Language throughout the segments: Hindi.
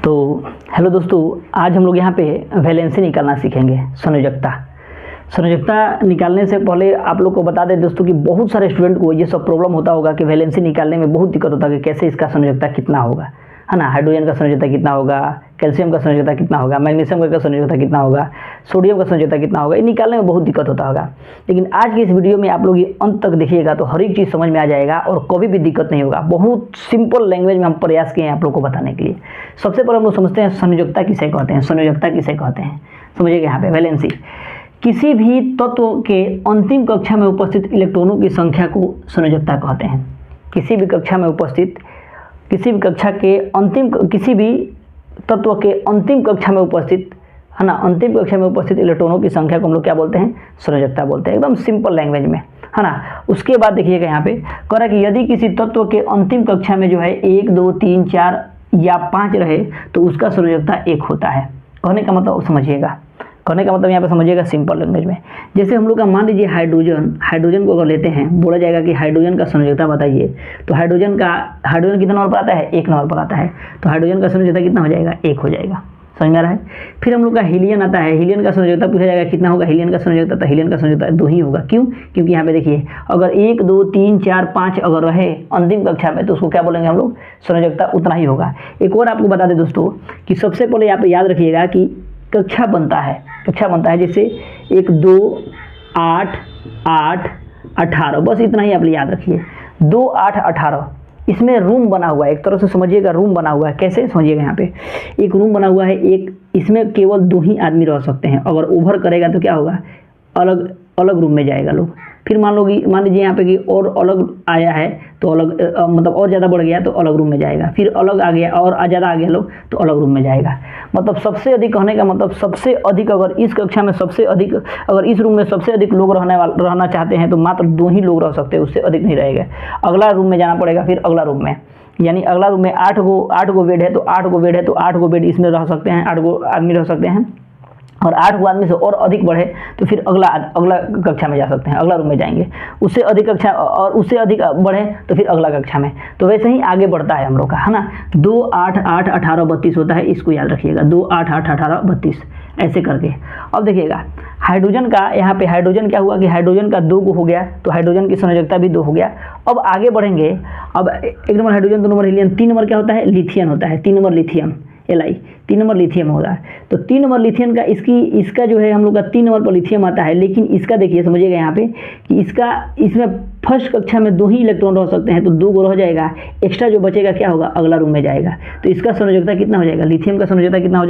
तो हेलो दोस्तों, आज हम लोग यहाँ पे वैलेंसी निकालना सीखेंगे। संयोजकता निकालने से पहले आप लोग को बता दें दोस्तों कि बहुत सारे स्टूडेंट को ये सब प्रॉब्लम होता होगा कि वैलेंसी निकालने में बहुत दिक्कत होता है कि कैसे इसका संयोजकता कितना होगा, है ना। हाइड्रोजन का संयोजकता कितना होगा, कैल्शियम का संयोजकता कितना होगा, मैग्नीशियम का संयोजकता कितना होगा, सोडियम का संयोजकता कितना होगा, ये निकालने में बहुत दिक्कत होता होगा। लेकिन आज की इस वीडियो में आप लोग ये अंत तक देखिएगा तो हर एक चीज़ समझ में आ जाएगा और कभी भी दिक्कत नहीं होगा। बहुत सिंपल लैंग्वेज में हम प्रयास किए हैं आप लोग को बताने के लिए। सबसे पहले हम लोग समझते हैं संयोजकता किसे कहते हैं। संयोजकता किसे कहते हैं समझिएगा। यहाँ पे वैलेंसी किसी भी तत्व के अंतिम कक्षा में उपस्थित इलेक्ट्रॉनों की संख्या को संयोजकता कहते हैं। किसी भी कक्षा में उपस्थित किसी भी तत्व के अंतिम कक्षा में उपस्थित, है ना, अंतिम कक्षा में उपस्थित इलेक्ट्रॉनों की संख्या को हम लोग क्या बोलते हैं, संयोजकता बोलते हैं। एकदम सिंपल लैंग्वेज में, है ना। उसके बाद देखिएगा यहाँ पे कह रहा है कि यदि किसी तत्व के अंतिम कक्षा में जो है 1, 2, 3, 4 या 5 रहे तो उसका संयोजकता 1 होता है। कहने का मतलब समझिएगा, कहने का मतलब यहाँ पे समझिएगा सिंपल लैंग्वेज में। जैसे हम लोग का मान लीजिए हाइड्रोजन को अगर लेते हैं, बोला जाएगा कि हाइड्रोजन का संयोजकता बताइए, तो हाइड्रोजन कितना नंबर पर आता है, 1 नंबर पर आता है। तो हाइड्रोजन का संयोजकता कितना हो जाएगा, 1 हो जाएगा। समझ में आ रहा है। फिर हम लोग का हीलियम आता है, हीलियम का संयोजकता पूछा जाएगा कितना होगा हीलियम का संयोजकता, तो हीलियम का संयोजकता 2 ही होगा। क्यों? क्योंकि यहाँ पे देखिए अगर 1, 2, 3, 4, 5 अगर रहे अंतिम कक्षा में तो उसको क्या बोलेंगे हम लोग, संयोजकता उतना ही होगा। एक और आपको बता दें दोस्तों कि सबसे पहले यहाँ पे याद रखिएगा कि कक्षा बनता है जैसे 1, 2, 8, 8, 18, बस इतना ही आप याद रखिए। 2, 8, 18 इसमें रूम बना हुआ है, एक तरह से समझिएगा रूम बना हुआ है। कैसे समझिएगा, यहाँ पे एक रूम बना हुआ है, एक इसमें केवल 2 ही आदमी रह सकते हैं। अगर ओवर करेगा तो क्या होगा, अलग अलग रूम में जाएगा लोग। फिर मान लीजिए यहाँ पे कि और अलग आया है तो अलग मतलब और ज़्यादा बढ़ गया तो अलग रूम में जाएगा। फिर अलग आ गया और ज़्यादा आ गया लोग तो अलग रूम में जाएगा। मतलब सबसे अधिक कहने का मतलब सबसे अधिक अगर इस कक्षा में अगर इस रूम में सबसे अधिक लोग रहना चाहते हैं तो मात्र 2 ही लोग रह सकते हैं, उससे अधिक नहीं रहेगा। अगला रूम में जाना पड़ेगा, फिर अगला रूम में, यानी अगला रूम में 8 गो बेड है तो 8 गो बेड इसमें रह सकते हैं, 8 गो आदमी रह सकते हैं। और 8 गो आदमी से और अधिक बढ़े तो फिर अगला कक्षा में जा सकते हैं, अगला रूम में जाएंगे। उससे अधिक कक्षा और उससे अधिक बढ़े तो फिर अगला कक्षा में। तो वैसे ही आगे बढ़ता है हम लोग का, है ना। 2, 8, 8, 18, 32 होता है, इसको याद रखिएगा। 2, 8, 8, 18, 32 ऐसे करके। अब देखिएगा हाइड्रोजन का, यहाँ पे हाइड्रोजन क्या हुआ कि हाइड्रोजन का 2 हो गया तो हाइड्रोजन की संयोजकता भी 2 हो गया। अब आगे बढ़ेंगे, अब 1 number hydrogen, 2 number helium, 3 number क्या होता है, लिथियम होता है। 3 number lithium, Li, 3 number lithium होगा। तो 3 नंबर लिथियम का इसका जो है हम लोग का 3 नंबर पर लिथियम आता है। लेकिन इसका देखिए समझिएगा यहाँ पे कि इसमें फर्स्ट कक्षा में 2 ही इलेक्ट्रॉन रह सकते हैं तो 2 गो रह जाएगा। एक्स्ट्रा जो बचेगा क्या होगा, अगला रूम में जाएगा। तो इसका संयोजकता कितना हो जाएगा, लिथियम का संयोजकता कितना हो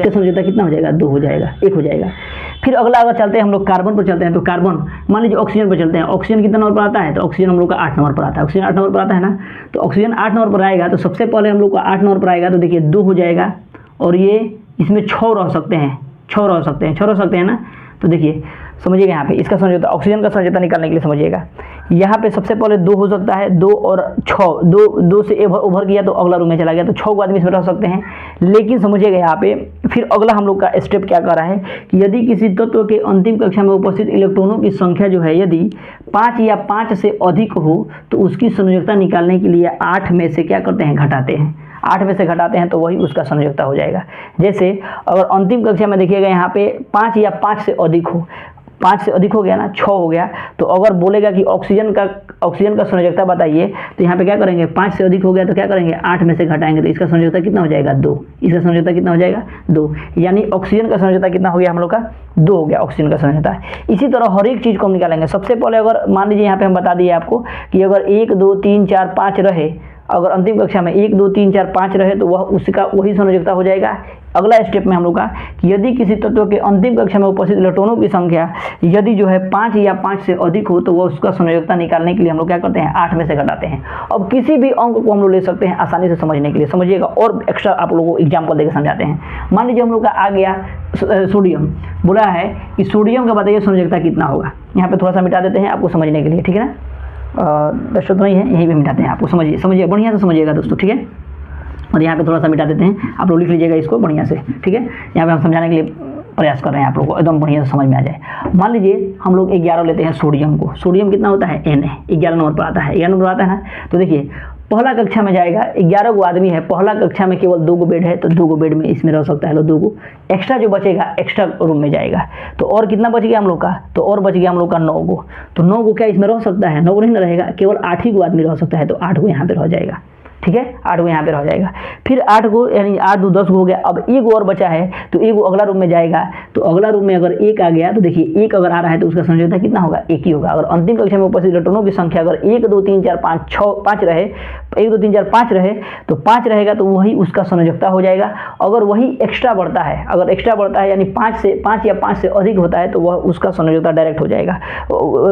जाएगा, 2 हो जाएगा, 1 हो जाएगा। फिर अगला अगर चलते हैं हम लोग कार्बन पर चलते हैं तो कार्बन, मान लीजिए ऑक्सीजन पर चलते हैं। ऑक्सीजन कितना नंबर पर आता है, तो ऑक्सीजन हम लोग का 8 नंबर पर आता है। ऑक्सीजन 8 नंबर पर आता है ना। तो ऑक्सीजन 8 नंबर पर आएगा तो सबसे पहले हम लोग का 8 नंबर पर आएगा तो देखिए 2 हो जाएगा। और ये इसमें 6 रह सकते हैं ना। तो देखिए समझिएगा यहाँ पे इसका संयोजकता, ऑक्सीजन का संयोजकता निकालने के लिए समझिएगा यहाँ पे सबसे पहले 2 हो सकता है, 2 और 6, 2 से ओवर किया तो अगला रूम में चला गया तो 6 आदमी इसमें रह सकते हैं। लेकिन समझिएगा यहाँ पे फिर अगला हम लोग का स्टेप क्या कर रहा है कि यदि किसी तत्व के अंतिम कक्षा में उपस्थित इलेक्ट्रॉनों की संख्या जो है यदि 5 या 5 से अधिक हो तो उसकी संयोजकता निकालने के लिए 8 में से क्या करते हैं, घटाते हैं। 8 में से घटाते हैं तो वही उसका संयोजकता हो जाएगा। जैसे अगर अंतिम कक्षा में देखिएगा यहाँ पे 5 या 5 से अधिक हो, 5 से अधिक हो गया ना, 6 हो गया। तो अगर बोलेगा कि ऑक्सीजन का संयोजकता बताइए तो यहाँ पे क्या करेंगे, 5 से अधिक हो गया तो क्या करेंगे, 8 में से घटाएंगे तो इसका संयोजकता कितना हो जाएगा, 2। इसका संयोजकता कितना हो जाएगा, 2। यानी ऑक्सीजन का संयोजकता कितना हो गया हम लोग का, 2 हो गया ऑक्सीजन का संयोजकता। इसी तरह हर एक चीज़ को हम निकालेंगे। सबसे पहले अगर मान लीजिए यहाँ पे हम बता दिए आपको कि अगर 1, 2, 3, 4, 5 रहे, अगर अंतिम कक्षा में 1, 2, 3, 4, 5 रहे तो वह उसका वही संयोजकता हो जाएगा। अगला स्टेप में हम लोग का कि यदि किसी तत्व के अंतिम कक्षा में उपस्थित इलेक्ट्रॉनों की संख्या यदि जो है 5 या 5 से अधिक हो तो वह उसका संयोजकता निकालने के लिए हम लोग क्या करते हैं, 8 में से घटाते हैं। अब किसी भी अंक को हम लोग ले सकते हैं आसानी से समझने के लिए, समझिएगा। और एक्स्ट्रा आप लोगों को एग्जाम्पल देकर समझाते हैं। मान लीजिए हम लोग का आ गया सोडियम, बोला है कि सोडियम का बताइए संयोजकता कितना होगा। यहाँ पे थोड़ा सा मिटा देते हैं आपको समझने के लिए, ठीक है ना। दर्शक नहीं है, यहीं पे मिटाते हैं आपको, समझिए बढ़िया से समझिएगा दोस्तों, ठीक है। और यहाँ पे थोड़ा सा मिटा देते हैं, आप लोग लिख लीजिएगा इसको बढ़िया से, ठीक है। यहाँ पे हम समझाने के लिए प्रयास कर रहे हैं आप लोगों को एकदम बढ़िया से समझ में आ जाए। मान लीजिए हम लोग 11 लेते हैं सोडियम को। सोडियम कितना होता है, N है, 11 नंबर पर आता है, 11 नंबर आता है ना। तो देखिए पहला कक्षा में जाएगा, 11 गो आदमी है, पहला कक्षा में केवल 2 गो बेड है तो 2 गो बेड में इसमें रह सकता है, लो 2 गो एक्स्ट्रा जो बचेगा एक्स्ट्रा रूम में जाएगा। तो और कितना बच गया हम लोग का, तो और बच गया हम लोग का 9 गो। तो 9 गो क्या इसमें रह सकता है, 9 गो नहीं ना रहेगा, केवल 8 ही गो आदमी रह सकता है, तो 8 गो यहाँ पे रह जाएगा। ठीक है, 8 गो यहाँ पे रह जाएगा। फिर 8 गो यानी 8 2 10 गो हो गया। अब 1 गो और बचा है तो 1 गो अगला रूम में जाएगा। तो अगला रूम में अगर 1 आ गया तो देखिए 1 अगर आ रहा है तो उसका संयोजकता कितना होगा, 1 ही होगा। अगर अंतिम कक्षा में उपस्थित इलेक्ट्रॉनों की संख्या अगर 1 2 3 4 5 6 5 रहे, 1 2 3 4 5 रहे तो 5 रहेगा तो वही उसका संयोजकता हो जाएगा। अगर वही एक्स्ट्रा बढ़ता है, अगर एक्स्ट्रा बढ़ता है यानी 5 या 5 से अधिक होता है तो वह उसका संयोजकता डायरेक्ट हो जाएगा।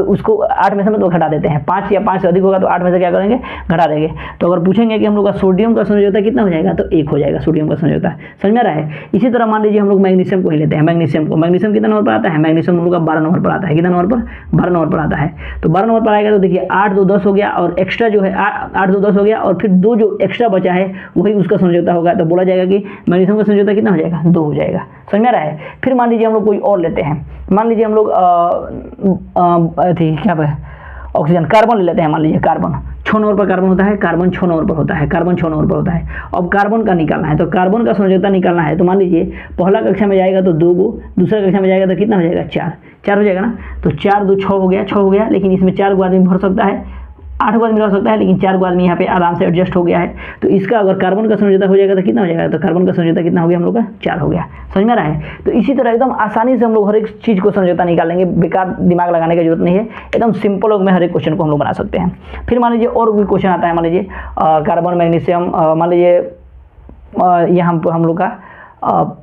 उसको 8 में से मतलब घटा देते हैं, 5 या 5 से अधिक होगा तो 8 में से क्या करेंगे, घटा देंगे। तो अगर पूछेंगे कि हम लोग का सोडियम का संयोजकता कितना हो जाएगा तो 1 हो जाएगा सोडियम का संयोजकता। समझ में आ रहा है। इसी तरह मान लीजिए हम लोग मैग्नीशियम को ही लेते हैं, मैग्नीशियम कितना नंबर पर आता है, मैग्नीशियम हम लोग का 12 नंबर पर आता है। कितना नंबर पर, 12 नंबर पर आता है। तो 12 नंबर पर आएगा तो देखिए 8 2 10 हो गया और एक्स्ट्रा जो है 8 2 10 हो गया और फिर 2 जो एक्स्ट्रा बचा है वही उसका संयोजकता होगा। तो बोला जाएगा कि मैग्नीशियम का संयोजकता कितना हो जाएगा, 2 हो जाएगा। समझ में आ रहा है। फिर मान लीजिए हम लोग कोई और लेते हैं, मान लीजिए हम लोग क्या ऑक्सीजन, कार्बन ले लेते हैं। मान लीजिए कार्बन 6 नंबर पर कार्बन होता है, कार्बन 6 नंबर पर होता है, कार्बन 6 नंबर पर होता है। अब कार्बन का निकालना है, तो कार्बन का संयोजकता निकालना है। तो मान लीजिए पहला कक्षा में जाएगा तो 2 गो, दूसरा कक्षा में जाएगा तो कितना हो जाएगा, 4 हो जाएगा ना। तो 4 2 6 हो गया, लेकिन इसमें 4 गो आदमी भर सकता है, 8 गो आदमी रह सकता है, लेकिन 4 गो आदमी यहाँ पे आराम से एडजस्ट हो गया है। तो इसका अगर कार्बन का संयोजकता हो जाएगा तो कितना हो जाएगा, तो कार्बन का संयोजकता कितना हो गया हम लोग का, 4 हो गया। समझ में आ रहा है। तो इसी तरह एकदम आसानी से हम लोग हर एक चीज़ को संयोजकता निकालेंगे, बेकार दिमाग लगाने की जरूरत नहीं है, एकदम सिंपल में हर एक क्वेश्चन को हम लोग बना सकते हैं। फिर मान लीजिए और भी क्वेश्चन आता है, मान लीजिए कार्बन मैग्नीशियम, मान लीजिए यहाँ हम लोग का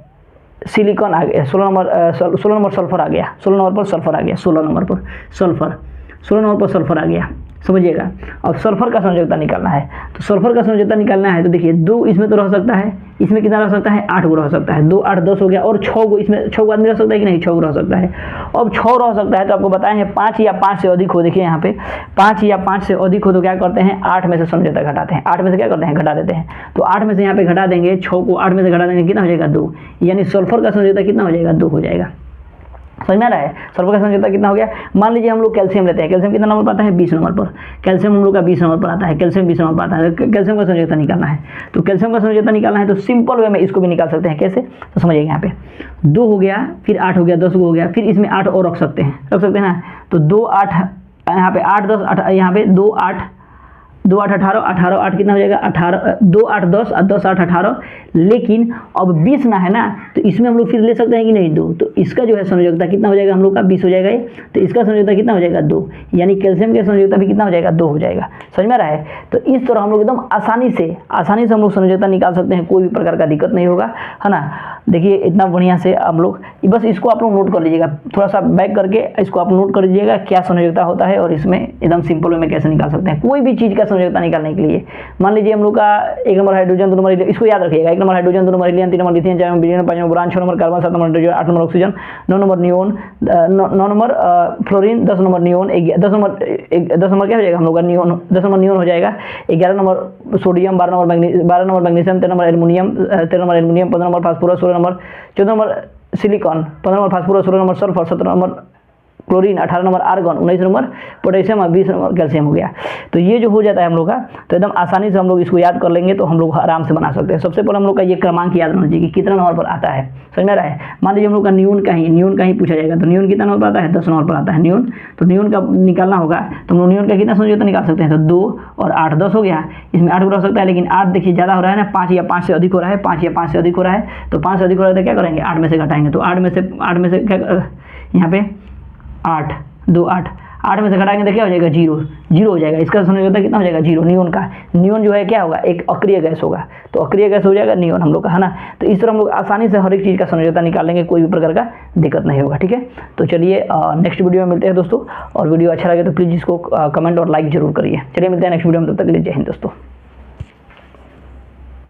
सिलिकॉन आ गया, 16 नंबर सल्फर आ गया, 16 नंबर पर सल्फर आ गया, 16 नंबर पर सल्फर आ गया। समझिएगा। अब सल्फर का संयोजकता निकालना है, तो सल्फर का संयोजकता निकालना है तो देखिए 2 इसमें तो रह सकता है, इसमें कितना रह सकता है, 8 गो रह सकता है, 2 8 10 हो गया। और 6 गो, इसमें 6 गो आदमी रह सकता है कि नहीं, 6 गो रह सकता है। अब 6 रह सकता है तो आपको बताए हैं 5 या 5 से अधिक हो, देखिए यहाँ पे 5 या 5 से अधिक हो तो क्या करते हैं, 8 में से संयोजकता घटाते हैं, 8 में से क्या करते हैं, घटा देते हैं। तो 8 में से यहाँ पे घटा देंगे, 6 को 8 में से घटा देंगे, कितना हो जाएगा, 2। यानी सल्फर का संयोजकता कितना हो जाएगा, 2 हो जाएगा। समझ में आ रहा है। सल्फर का संयोजकता कितना हो गया। मान लीजिए हम लोग कैल्शियम लेते हैं, कैल्शियम कितना नंबर पर आता है, 20 नंबर पर। कैल्शियम हम लोग का 20 नंबर पर आता है, कैल्शियम 20 नंबर पर आता है। कैल्शियम का संयोजकता निकालना है, तो कैल्शियम का संयोजकता निकालना है तो सिंपल वे में इसको भी निकाल सकते हैं। कैसे, तो समझिए यहाँ पे 2 हो गया, फिर 8 हो गया, 10 हो गया, फिर इसमें 8 और रख सकते हैं ना। तो 2 8 यहाँ पे 8 10 8, यहाँ पे 2 8 18 8 कितना हो जाएगा, 18 2 8 10 10 8 18। लेकिन अब 20 ना है ना, तो इसमें हम लोग फिर ले सकते हैं कि नहीं, 2। तो इसका जो है संयोजकता कितना हो जाएगा हम लोग का, 20 हो जाएगा ये। तो इसका संयोजकता कितना हो जाएगा, 2। यानी कैल्शियम का संयोजकता भी कितना हो जाएगा, 2 हो जाएगा। समझ में आ रहा है। तो इस तरह हम लोग एकदम आसानी से हम लोग संयोजकता निकाल सकते हैं, कोई भी प्रकार का दिक्कत नहीं होगा, है ना। देखिए इतना बढ़िया से हम लोग, बस इसको आप लोग नोट कर लीजिएगा, थोड़ा सा बैक करके इसको आप नोट कर लीजिएगा क्या संयोजकता होता है और इसमें एकदम सिंपल वे में कैसे निकाल सकते हैं कोई भी चीज़ का संयोजकता निकालने के लिए। मान लीजिए हम लोग का 1 नंबर हाइड्रोजन, 2 नंबर, इसको याद रखिएगा, 1 number hydrogen, 2 number helium, 3 number lithium, 4 number beryllium, 5 number boron, 6 number carbon, 7 number nitrogen, 8 number oxygen, 9 number neon, 9 number fluorine, 10 number neon, 10 number क्या हो जाएगा हम लोग का नियोन, 10 नंबर नियोन हो जाएगा, 11 number sodium, 12 number magnesium, 13 number aluminium, 15 number phosphorus, 16 number 14 number silicon, 15 number phosphorus, 16 number sulphur, 17 number chlorine, 18 number argon, 19 number potassium और 20 नंबर कैल्शियम हो गया। तो ये जो हो जाता है हम लोग का, तो एकदम आसानी से हम लोग इसको याद कर लेंगे तो हम लोग आराम से बना सकते हैं। सबसे पहले हम लोग का ये क्रमांक याद रखना चाहिए कि कितना नंबर पर आता है। समझ में आ रहा है। मान लीजिए हम लोग का नियोन का ही पूछा जाएगा, तो नियोन कितना नंबर पर आता है, 10 नंबर पर आता है नियोन। तो नियोन का निकालना होगा तो हम लोग नियोन का कितना संयोजकता निकाल सकते हैं, तो 2 और 8 10 हो गया। इसमें 8 रह सकता है, लेकिन 8 देखिए ज़्यादा हो रहा है ना, 5 या 5 से अधिक हो रहा है, 5 या 5 से अधिक हो रहा है। तो 5 से अधिक हो रहा है तो क्या करेंगे, 8 में से घटाएंगे। तो 8 में से क्या यहाँ पे 8 2 8 में से घटाएंगे तो क्या हो जाएगा, 0 हो जाएगा। इसका संयोजकता कितना हो जाएगा, 0। नियोन का, नियोन जो है क्या होगा, एक अक्रिय गैस होगा, तो अक्रिय गैस हो जाएगा नियोन हम लोग का, है ना। तो इस तरह हम लोग आसानी से हर एक चीज़ का संयोजकता निकाल लेंगे, कोई भी प्रकार का दिक्कत नहीं होगा। ठीक है, तो चलिए नेक्स्ट वीडियो में मिलते हैं दोस्तों, और वीडियो अच्छा लगे तो प्लीज़ इसको कमेंट और लाइक जरूर करिए। चलिए मिलते हैं नेक्स्ट वीडियो में, तब तक के लिए जय हिंद दोस्तों।